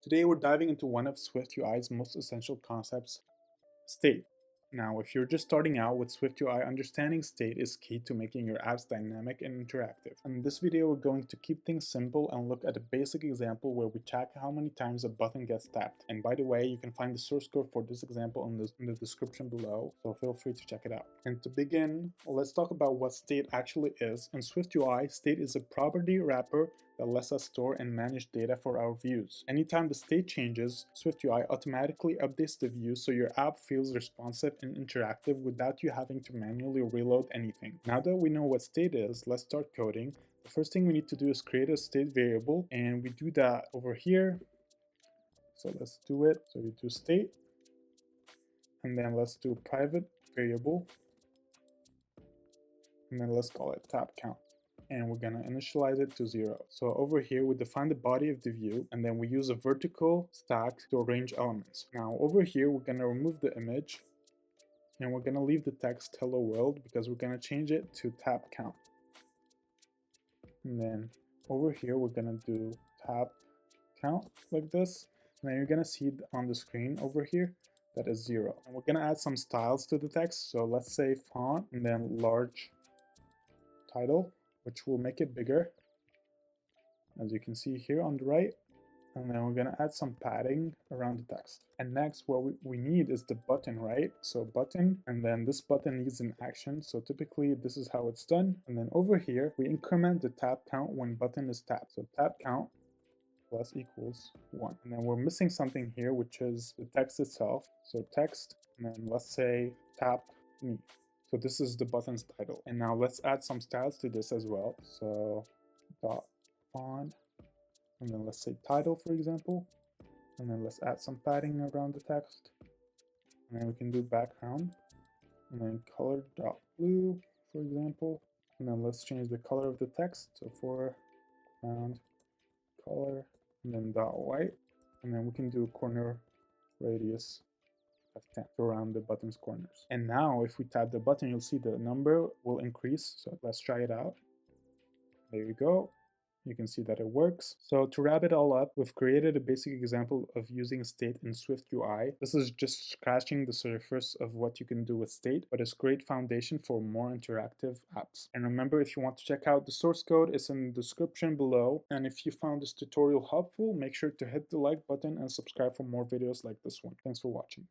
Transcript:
Today we're diving into one of SwiftUI's most essential concepts, state. Now, if you're just starting out with SwiftUI, understanding state is key to making your apps dynamic and interactive. In this video, we're going to keep things simple and look at a basic example where we check how many times a button gets tapped. And by the way, you can find the source code for this example in the description below, so feel free to check it out. And to begin, let's talk about what state actually is. In SwiftUI, state is a property wrapper that lets us store and manage data for our views. Anytime the state changes, SwiftUI automatically updates the view so your app feels responsive and interactive without you having to manually reload anything. Now that we know what state is, let's start coding. The first thing we need to do is create a state variable, and we do that over here. So let's do it. So we do state, and then let's do private variable, and then let's call it tap count. And we're gonna initialize it to 0. So over here, we define the body of the view, and then we use a vertical stack to arrange elements. Now over here, we're gonna remove the image, and we're gonna leave the text hello world because we're gonna change it to tap count. And then over here, we're gonna do tap count like this. And then you're gonna see on the screen over here that is 0. And we're gonna add some styles to the text. So let's say font and then large title, which will make it bigger, as you can see here on the right. And then we're gonna add some padding around the text. And next, what we need is the button, right? So button, and then this button needs an action. So typically this is how it's done. And then over here, we increment the tap count when button is tapped. So tap count plus equals 1. And then we're missing something here, which is the text itself. So text, and then let's say tap me. So this is the button's title. And now let's add some styles to this as well. So dot font, and then let's say title, for example. And then let's add some padding around the text. And then we can do background, and then color dot blue, for example. And then let's change the color of the text. So foreground color, and then dot white. And then we can do corner radius of 10 around the button's corners. And now if we tap the button, you'll see the number will increase. So let's try it out. There you go. You can see that it works. So to wrap it all up, we've created a basic example of using state in SwiftUI. This is just scratching the surface of what you can do with state, but it's a great foundation for more interactive apps. And remember, if you want to check out the source code, it's in the description below. And if you found this tutorial helpful, make sure to hit the like button and subscribe for more videos like this one. Thanks for watching.